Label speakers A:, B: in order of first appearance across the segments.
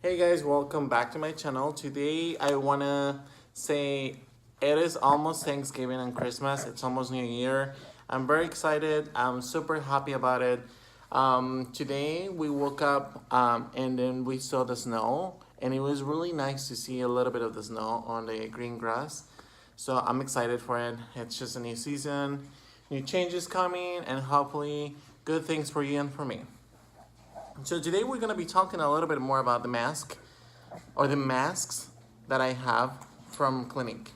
A: Hey guys, welcome back to my channel. Today I wanna say it is almost Thanksgiving and Christmas. It's almost New Year. I'm very excited. I'm super happy about it. Today we woke up and then we saw the snow, and it was really nice to see a little bit of the snow on the green grass. So I'm excited for it. It's just a new season, new changes coming, and hopefully good things for you and for me. So today we're going to be talking a little bit more about the mask or the masks that I have from Clinique.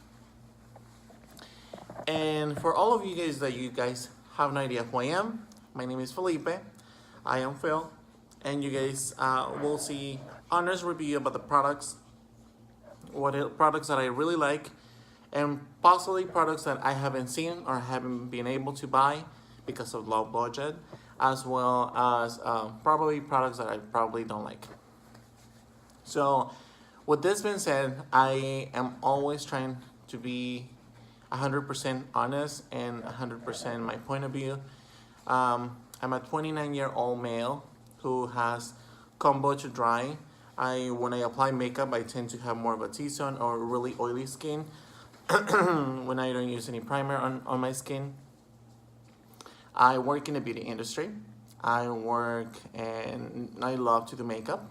A: And for all of you guys that you guys have no idea who I am, my name is Felipe. I am Phil, and you guys will see honest review about the products, products that I really like, and possibly products that I haven't seen or haven't been able to buy because of low budget, as well as probably products that I probably don't like. So with this being said, I am always trying to be 100% honest and 100% my point of view. I'm a 29-year-old male who has combo to dry. When I apply makeup, I tend to have more of a T-zone or really oily skin when I don't use any primer on my skin. I work in the beauty industry. I work and I love to do makeup.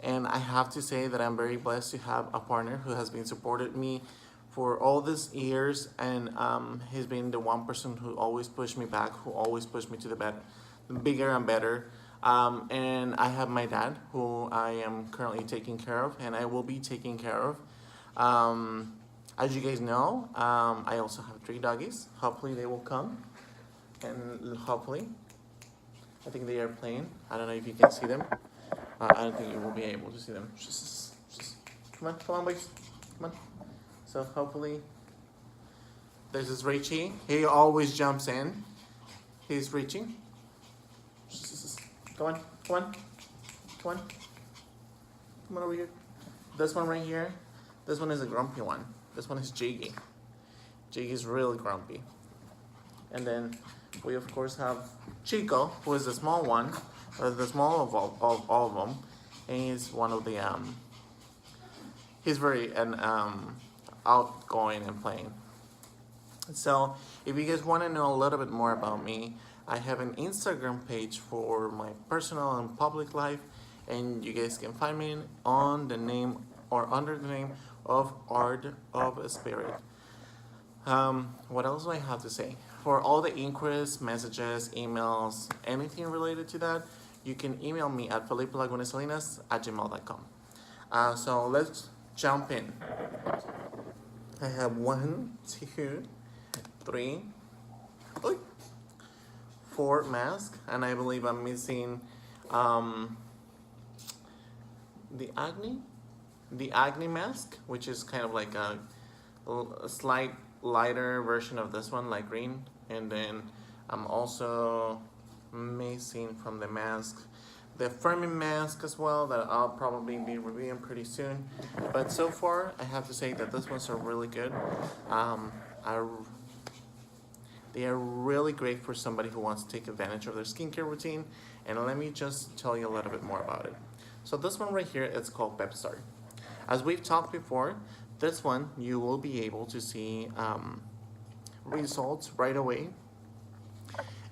A: And I have to say that I'm very blessed to have a partner who has been supported me for all these years, and he's been the one person who always pushed me back, who always pushed me to the bigger and better. And I have my dad, who I am currently taking care of, and I will be taking care of. As you guys know, I also have 3 doggies. Hopefully they will come. And hopefully, I think they are playing. I don't know if you can see them. I don't think you will be able to see them. Just come on, boys, come on. So hopefully, there's this Richie. He always jumps in. He's reaching. Come on, come on, come on, come on over here. This one right here. This one is a grumpy one. This one is Jiggy. Jiggy's really grumpy. And then we of course have Chico, who is the small one, the small of all of them, and he's one of the he's very outgoing and playing. So if you guys want to know a little bit more about me, I have an Instagram page for my personal and public life, and you guys can find me on the name or under the name of Art of Spirit. What else do I have to say? For all the inquiries, messages, emails, anything related to that, you can email me at felipelagunesalinas@gmail.com. So let's jump in. I have 1, 2, 3, 4 masks, and I believe I'm missing the acne mask, which is kind of like a slight lighter version of this one, like green. And then I'm also missing from the mask the firming mask as well, that I'll probably be reviewing pretty soon. But so far I have to say that these ones are really good. They are really great for somebody who wants to take advantage of their skincare routine. And let me just tell you a little bit more about it. So this one right here is called Pep Start. As we've talked before, this one you will be able to see results right away.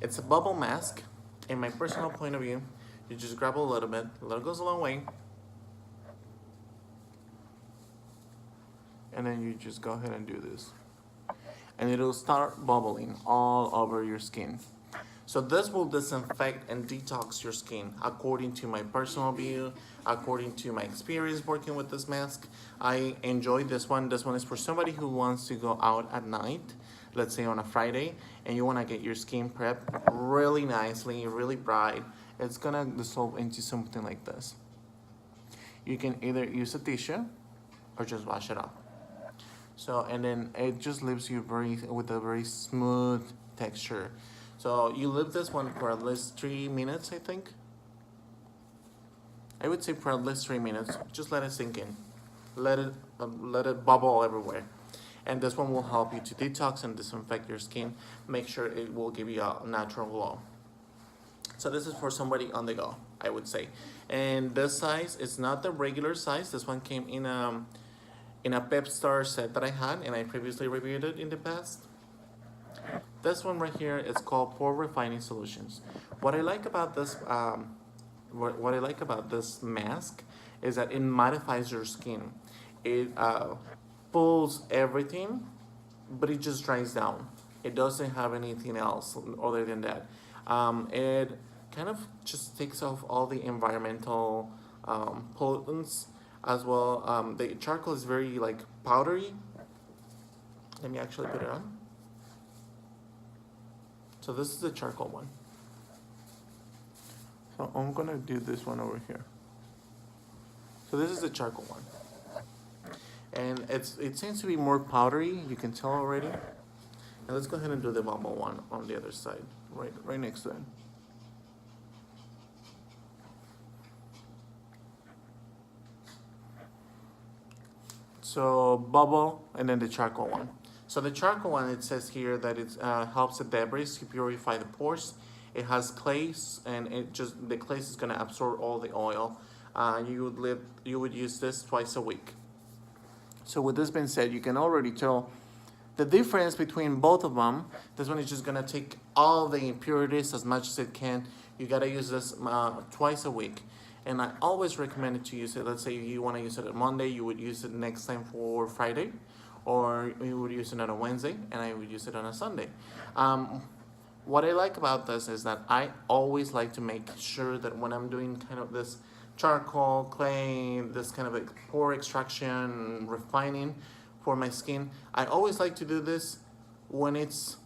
A: It's a bubble mask. In my personal point of view, you just grab a little bit goes a long way, and then you just go ahead and do this, and it'll start bubbling all over your skin. So this will disinfect and detox your skin, according to my personal view, according to my experience working with this mask. I enjoy this one. This one is for somebody who wants to go out at night, let's say on a Friday, and you want to get your skin prepped really nicely, really bright. It's gonna dissolve into something like this. You can either use a tissue or just wash it off. So, and then it just leaves you with a very smooth texture. So you leave this one for at least 3 minutes, I think. I would say for at least 3 minutes. Just let it sink in. Let it bubble everywhere. And this one will help you to detox and disinfect your skin. Make sure it will give you a natural glow. So this is for somebody on the go. I would say. And this size is not the regular size. This one came in a Pep Star set that I had, and I previously reviewed it in the past. This one right here is called Pore Refining Solutions. What I like about this, what I like about this mask is that it mattifies your skin. It pulls everything, but it just dries down. It doesn't have anything else other than that. It kind of just takes off all the environmental pollutants as well. The charcoal is very like powdery. Let me actually put it on. So this is the charcoal one. So I'm gonna do this one over here. So this is the charcoal one. And it seems to be more powdery, you can tell already. And let's go ahead and do the bubble one on the other side, right next to it. So bubble and then the charcoal one. So the charcoal one, it says here that it helps the debris to purify the pores. It has clays, and the clays is gonna absorb all the oil. You would use this twice a week. So with this being said, you can already tell the difference between both of them. This one is just gonna take all the impurities as much as it can. You gotta use this twice a week. And I always recommend it to use it. Let's say you wanna use it on Monday, you would use it next time for Friday, or you would use it on a Wednesday, and I would use it on a Sunday. What I like about this is that I always like to make sure that when I'm doing kind of this charcoal, clay, this kind of a pore extraction, refining for my skin, I always like to do this when it's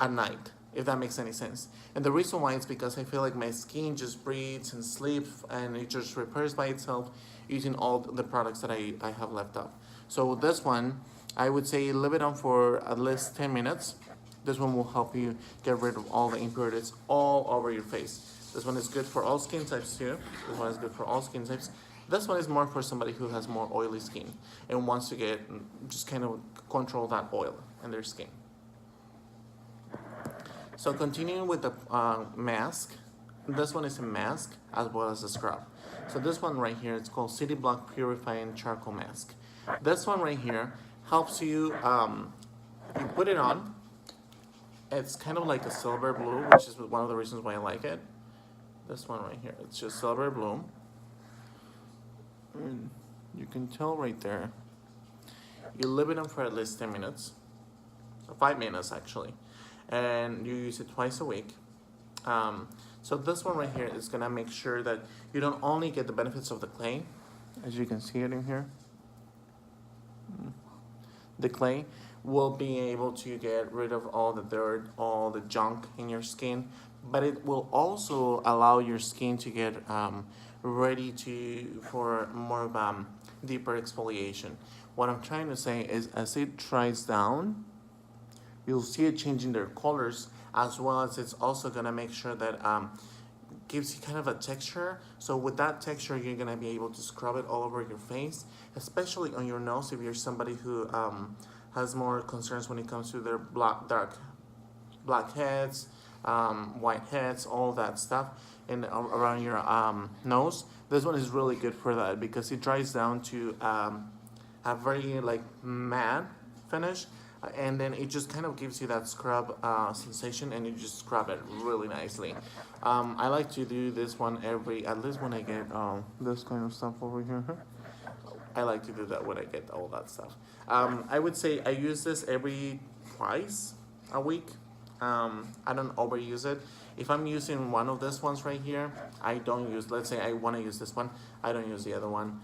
A: at night, if that makes any sense. And the reason why is because I feel like my skin just breathes and sleeps, and it just repairs by itself using all the products that I have left up. So this one, I would say leave it on for at least 10 minutes. This one will help you get rid of all the impurities all over your face. This one is good for all skin types too. This one is good for all skin types. This one is more for somebody who has more oily skin and wants to just kind of control that oil in their skin. So continuing with the mask, this one is a mask as well as a scrub. So this one right here, it's called City Block Purifying Charcoal Mask. This one right here helps you, you put it on. It's kind of like a silver blue, which is one of the reasons why I like it. This one right here, it's just silver blue. And you can tell right there. You leave it on for at least 10 minutes, 5 minutes actually, and you use it twice a week. So this one right here is gonna make sure that you don't only get the benefits of the clay, as you can see it in here. The clay will be able to get rid of all the dirt, all the junk in your skin, but it will also allow your skin to get ready for more of deeper exfoliation. What I'm trying to say is, as it dries down, you'll see it changing their colors, as well as it's also gonna make sure that gives you kind of a texture. So with that texture, you're gonna be able to scrub it all over your face, especially on your nose if you're somebody who has more concerns when it comes to their black heads, white heads, all that stuff, and around your nose. This one is really good for that because it dries down to a very like matte finish, and then it just kind of gives you that scrub sensation, and you just scrub it really nicely. I like to do this one at least when I get this kind of stuff over here. I like to do that when I get all that stuff. I would say I use this every twice a week. I don't overuse it. If I'm using one of these ones right here, I don't use, let's say I want to use this one, I don't use the other one.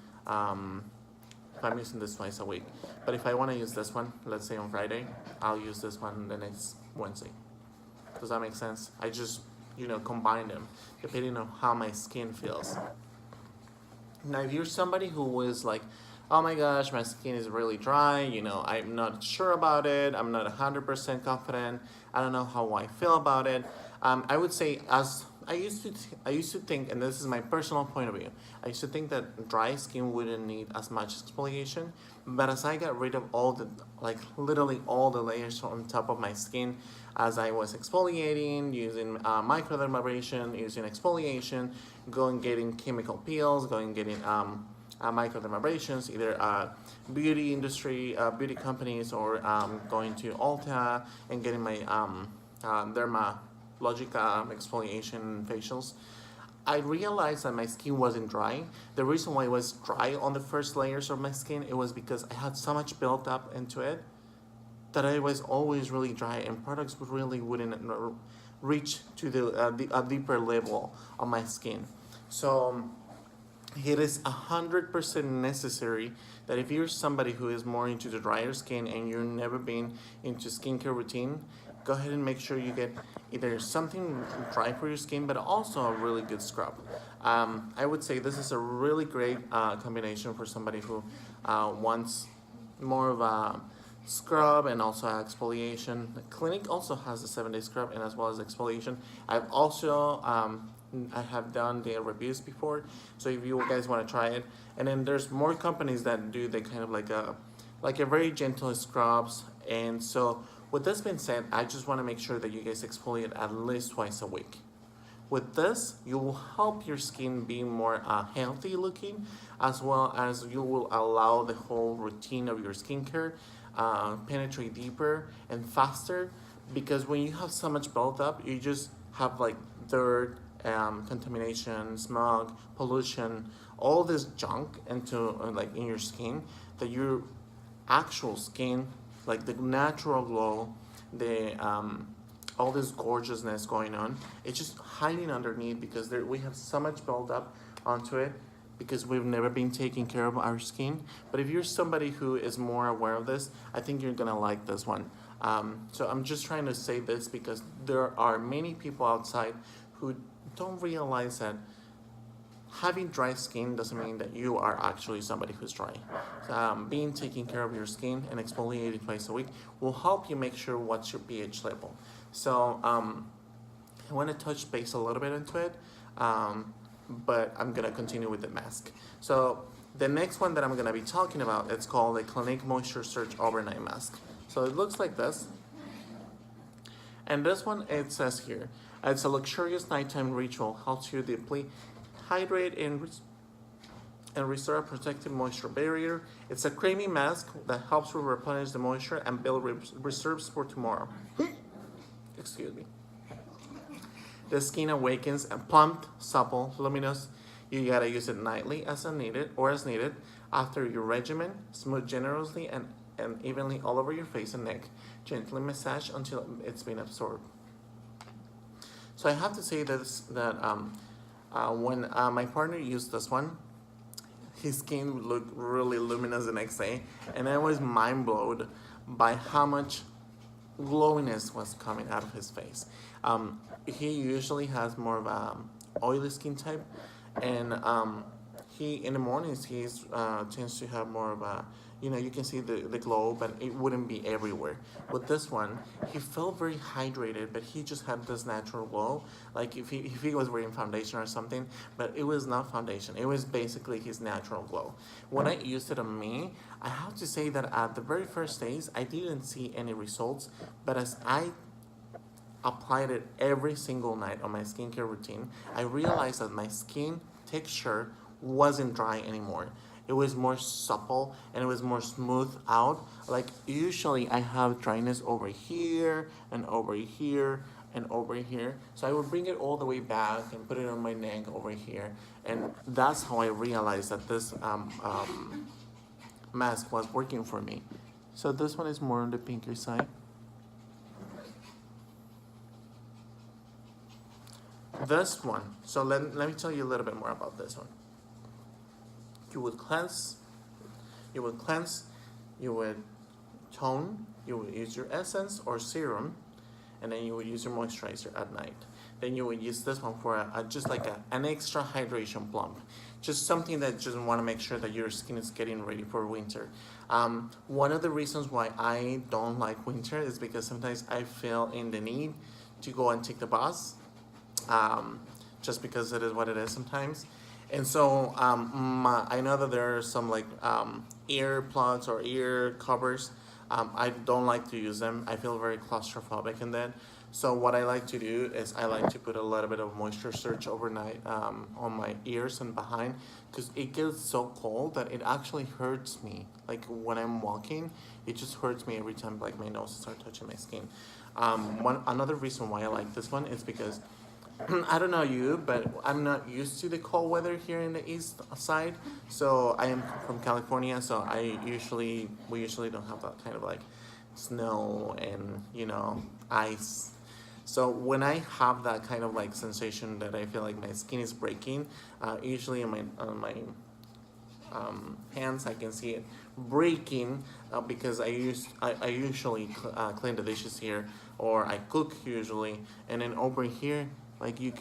A: If I'm using this twice a week. But if I want to use this one, let's say on Friday, I'll use this one the next Wednesday. Does that make sense? I just, combine them depending on how my skin feels. Now, if you're somebody who is like, oh my gosh, my skin is really dry, I'm not sure about it, I'm not 100% confident, I don't know how I feel about it, I would say as I used to think, and this is my personal point of view, I used to think that dry skin wouldn't need as much exfoliation, but as I got rid of all the, like literally all the layers on top of my skin, as I was exfoliating, using microdermabrasion, using exfoliation, going getting chemical peels, going getting microdermabrasions, either beauty industry, beauty companies, or going to Ulta and getting my Dermalogica exfoliation facials, I realized that my skin wasn't dry. The reason why it was dry on the first layers of my skin, it was because I had so much built up into it that I was always really dry, and products really wouldn't reach to a deeper level of my skin. So it is 100% necessary that if you're somebody who is more into the drier skin and you've never been into skincare routine, go ahead and make sure you get either something dry for your skin, but also a really good scrub. I would say this is a really great combination for somebody who wants more of a scrub and also exfoliation. Clinique also has a 7-day scrub and as well as exfoliation. I've also I have done their reviews before, so if you guys want to try it. And then there's more companies that do the kind of like a very gentle scrubs. And so with this being said, I just want to make sure that you guys exfoliate at least twice a week. With this, you will help your skin be more healthy looking, as well as you will allow the whole routine of your skincare penetrate deeper and faster, because when you have so much built up, you just have like dirt, contamination, smog, pollution, all this junk into like in your skin, that your actual skin, like the natural glow, the all this gorgeousness going on, it's just hiding underneath because we have so much built up onto it because we've never been taking care of our skin. But if you're somebody who is more aware of this, I think you're gonna like this one. So I'm just trying to say this because there are many people outside who don't realize that having dry skin doesn't mean that you are actually somebody who's dry. Taking care of your skin and exfoliating twice a week will help you make sure what's your pH level. So I want to touch base a little bit into it, but I'm gonna continue with the mask. So the next one that I'm gonna be talking about, it's called the Clinique Moisture Surge Overnight Mask. So it looks like this. And this one, it says here, it's a luxurious nighttime ritual, helps you deeply hydrate and restore a protective moisture barrier. It's a creamy mask that helps you replenish the moisture and build reserves for tomorrow. Excuse me. The skin awakens and plump, supple, luminous. You gotta use it nightly as needed after your regimen. Smooth generously and evenly all over your face and neck. Gently massage until it's been absorbed. So I have to say that when my partner used this one, his skin looked really luminous the next day, and I was mind blown by how much glowiness was coming out of his face. He usually has more of a oily skin type, and he in the mornings he tends to have more of a, you can see the glow, but it wouldn't be everywhere. With this one, he felt very hydrated, but he just had this natural glow, like if he was wearing foundation or something, but it was not foundation. It was basically his natural glow. When I used it on me, I have to say that at the very first days, I didn't see any results, but as I applied it every single night on my skincare routine, I realized that my skin texture wasn't dry anymore. It was more supple and it was more smooth out. Like usually I have dryness over here and over here and over here. So I would bring it all the way back and put it on my neck over here. And that's how I realized that this mask was working for me. So this one is more on the pinker side. This one, so let me tell you a little bit more about this one. You would cleanse, you would tone, you would use your essence or serum, and then you would use your moisturizer at night. Then you would use this one for just like an extra hydration plump. Just something that just want to make sure that your skin is getting ready for winter. One of the reasons why I don't like winter is because sometimes I feel in the need to go and take the bus. um, just because it is what it is sometimes. And so I know that there are some like ear plugs or ear covers. I don't like to use them. I feel very claustrophobic in that. So what I like to do is I like to put a little bit of moisture surge overnight on my ears and behind, because it gets so cold that it actually hurts me. Like when I'm walking, it just hurts me every time like my nose starts touching my skin. Another reason why I like this one is because I don't know you, but I'm not used to the cold weather here in the east side. So I am from California, so we usually don't have that kind of like snow and ice. So when I have that kind of like sensation that I feel like my skin is breaking, usually on my hands I can see it breaking, because I usually clean the dishes here, or I cook usually, and then over here you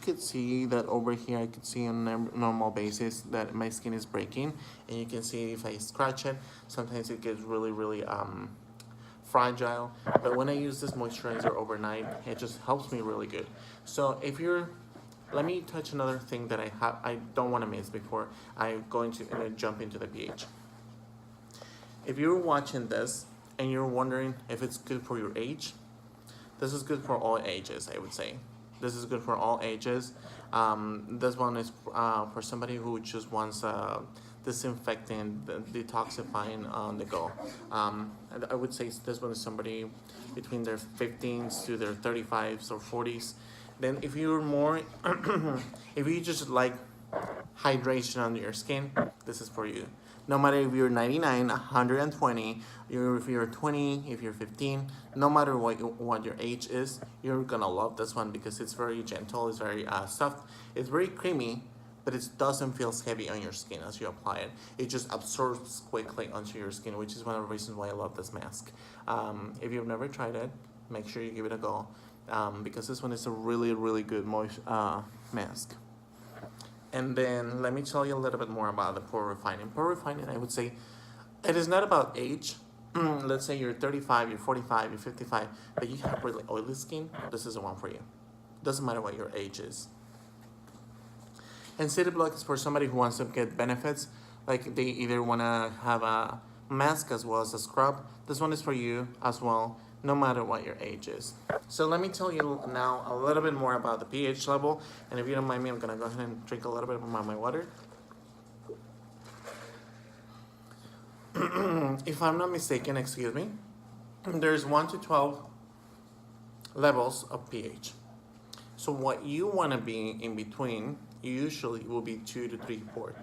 A: could see that over here I could see on a normal basis that my skin is breaking, and you can see if I scratch it sometimes it gets really fragile. But when I use this moisturizer overnight, it just helps me really good. So if you're let me touch another thing that I don't want to miss before I'm going to jump into the pH. If you're watching this and you're wondering if it's good for your age, this is good for all ages, I would say. This is good for all ages. This one is for somebody who just wants disinfecting, detoxifying on the go. I would say this one is somebody between their 15s to their 35s or 40s. Then if you're more, if you just like hydration on your skin, this is for you. No matter if you're 99, 120, if you're 20, if you're 15, no matter what your age is, you're gonna love this one because it's very gentle, it's very soft, it's very creamy, but it doesn't feel heavy on your skin as you apply it. It just absorbs quickly onto your skin, which is one of the reasons why I love this mask. If you've never tried it, make sure you give it a go, because this one is a really good mask. And then let me tell you a little bit more about the pore refining. Pore refining, I would say, it is not about age. Let's say you're 35, you're 45, you're 55, but you have really oily skin, this is the one for you. Doesn't matter what your age is. And City Block is for somebody who wants to get benefits, like they either want to have a mask as well as a scrub. This one is for you as well, no matter what your age is. So let me tell you now a little bit more about the pH level, and if you don't mind me, I'm gonna go ahead and drink a little bit of my water. If I'm not mistaken, excuse me, there's 1 to 12 levels of pH. So what you wanna be in between usually will be 2 to 3, 4.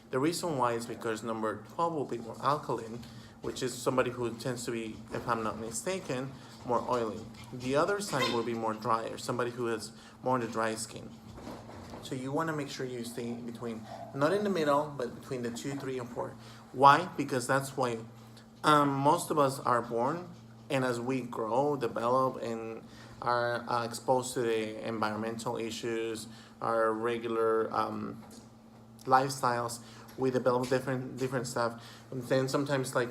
A: The reason why is because number 12 will be more alkaline, which is somebody who tends to be, if I'm not mistaken, more oily. The other side will be more drier, somebody who has more of the dry skin. So you want to make sure you stay in between, not in the middle, but between the 2, 3, and 4. Why? Because that's why most of us are born, and as we grow, develop, and are exposed to the environmental issues, our regular lifestyles, we develop different stuff. And then sometimes, like,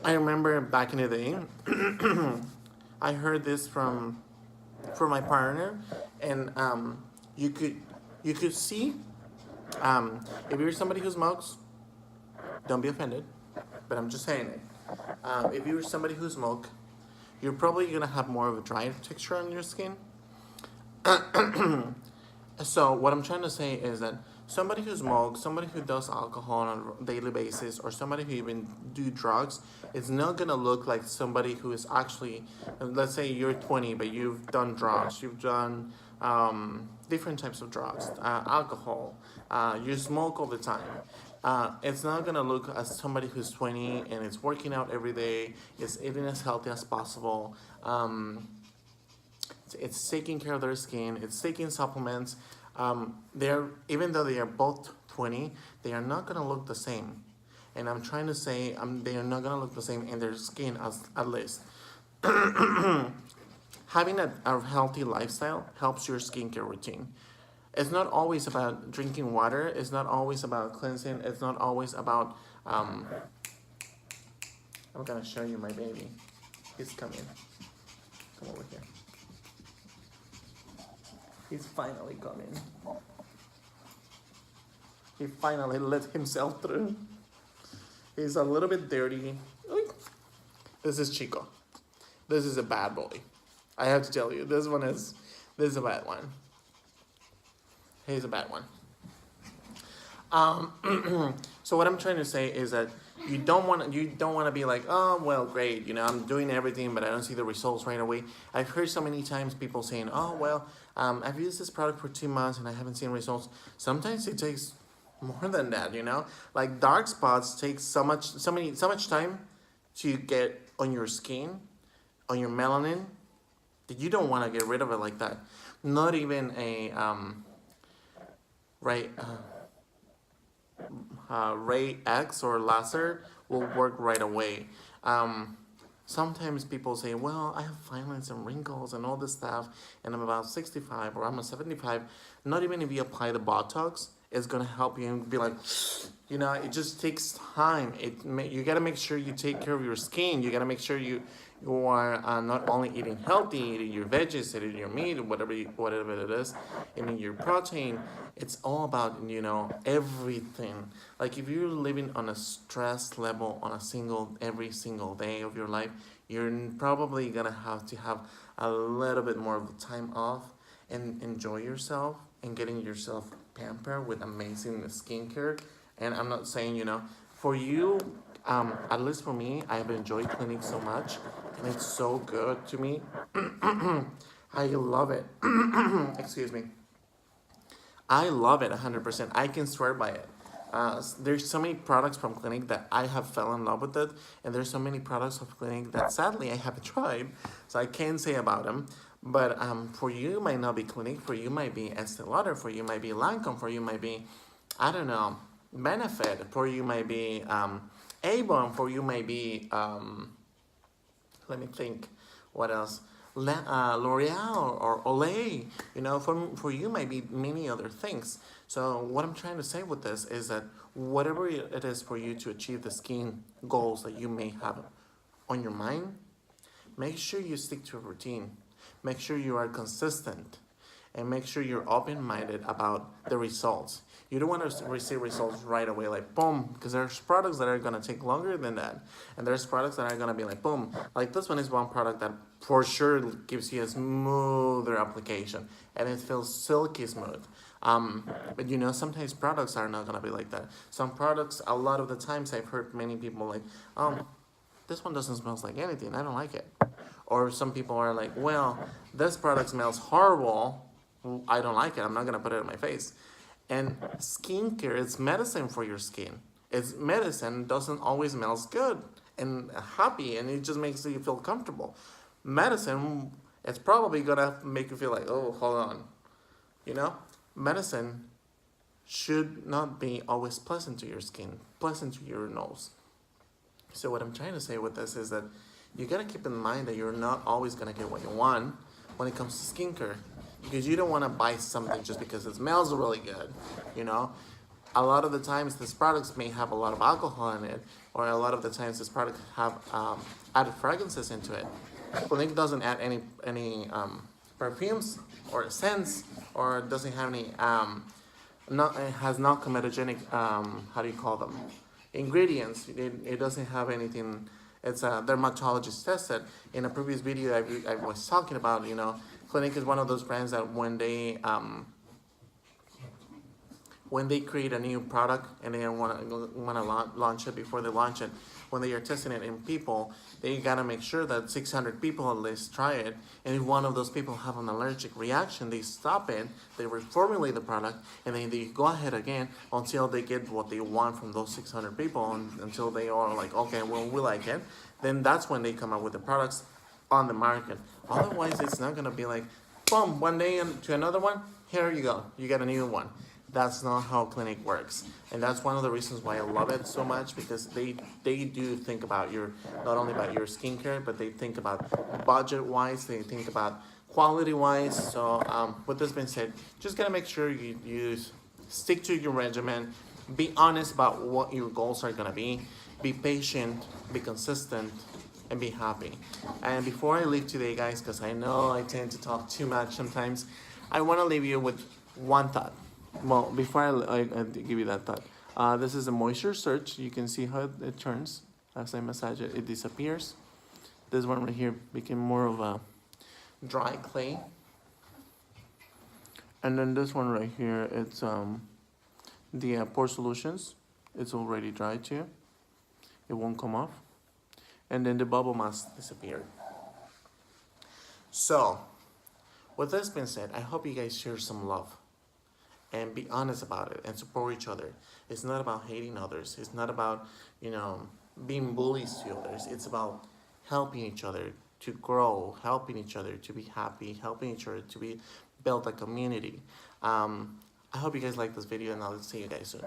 A: I remember back in the day, I heard this from my partner, and you could see, if you're somebody who smokes, don't be offended, but I'm just saying it. If you're somebody who smokes, you're probably gonna have more of a dry texture on your skin. So what I'm trying to say is that somebody who smokes, somebody who does alcohol on a daily basis, or somebody who even do drugs, is not gonna look like somebody who is actually, let's say you're 20, but you've done drugs, you've done different types of drugs, alcohol, you smoke all the time. It's not gonna look as somebody who's 20 and is working out every day, is eating as healthy as possible. It's taking care of their skin, it's taking supplements. Even though they are both 20, they are not gonna look the same. And I'm trying to say they are not gonna look the same in their skin at least. Having a healthy lifestyle helps your skincare routine. It's not always about drinking water, it's not always about cleansing, it's not always about, I'm gonna show you my baby. He's coming. Come over here. He's finally coming. He finally let himself through. He's a little bit dirty. This is Chico. This is a bad boy. I have to tell you, this is a bad one. He's a bad one. So what I'm trying to say is that you don't want to be like, oh well, great, I'm doing everything, but I don't see the results right away. I've heard so many times people saying, oh well, I've used this product for 2 months and I haven't seen results. Sometimes it takes more than that, Like dark spots take so much time to get on your skin, on your melanin, that you don't want to get rid of it like that. Not even a Ray X or laser will work right away. Sometimes people say, well, I have fine lines and wrinkles and all this stuff, and I'm about 65 or I'm a 75. Not even if you apply the Botox, it's going to help you and be like, it just takes time. You got to make sure you take care of your skin. You got to make sure you are not only eating healthy, eating your veggies, eating your meat, whatever it is, eating your protein. It's all about, everything. Like if you're living on a stress level on every single day of your life, you're probably going to have a little bit more of the time off and enjoy yourself and getting yourself pampered with amazing skincare. And I'm not saying, for you, at least for me, I've enjoyed Clinique so much, and it's so good to me. I love it. Excuse me. I love it 100%. I can swear by it. There's so many products from Clinique that I have fell in love with it, and there's so many products of Clinique that sadly I haven't tried, so I can't say about them. But for you, it might not be Clinique. For you, might be Estee Lauder. For you, might be Lancome. For you, might be, I don't know, Benefit. For you, might be Avon. For you, might be, let me think, what else? L'Oreal or Olay. For you, might be many other things. So what I'm trying to say with this is that whatever it is for you to achieve the skin goals that you may have on your mind, make sure you stick to a routine. Make sure you are consistent, and make sure you're open-minded about the results. You don't want to receive results right away, like boom, because there's products that are going to take longer than that, and there's products that are going to be like boom. Like this one is one product that for sure gives you a smoother application, and it feels silky smooth. But sometimes products are not going to be like that. Some products, a lot of the times I've heard many people like, this one doesn't smell like anything, I don't like it. Or some people are like, well, this product smells horrible, I don't like it, I'm not going to put it in my face. And skincare is medicine for your skin. It's medicine, doesn't always smells good and happy, and it just makes you feel comfortable. Medicine, it's probably going to make you feel like, oh, hold on. Medicine should not be always pleasant to your skin, pleasant to your nose. So what I'm trying to say with this is that you gotta keep in mind that you're not always gonna get what you want when it comes to skincare, because you don't want to buy something just because it smells really good. A lot of the times these products may have a lot of alcohol in it, or a lot of the times this product have added fragrances into it. Clinique doesn't add any perfumes or scents, or doesn't have any it has not comedogenic ingredients. It doesn't have anything. It's a dermatologist tested. In a previous video I was talking about, Clinique is one of those brands that when they create a new product and they want to launch it, before they launch it, when they are testing it in people, they gotta make sure that 600 people at least try it. And if one of those people have an allergic reaction, they stop it, they reformulate the product, and then they go ahead again until they get what they want from those 600 people, until they are like, okay, well, we like it. Then that's when they come out with the products on the market. Otherwise, it's not gonna be like, boom, one day to another one, here you go, you get a new one. That's not how Clinique works. And that's one of the reasons why I love it so much, because they do think about not only about your skincare, but they think about budget-wise, they think about quality-wise. So with this being said, just gotta make sure you stick to your regimen, be honest about what your goals are gonna be patient, be consistent, and be happy. And before I leave today, guys, because I know I tend to talk too much sometimes, I want to leave you with one thought. Well, before I give you that thought, this is a moisture search. You can see how it turns. As I massage it, it disappears. This one right here became more of a dry clay. And then this one right here, it's the Pore Solutions. It's already dry too. It won't come off. And then the bubble mask disappeared. So, with this being said, I hope you guys share some love and be honest about it and support each other. It's not about hating others. It's not about, being bullies to others. It's about helping each other to grow, helping each other to be happy, helping each other to build a community. I hope you guys like this video, and I'll see you guys soon.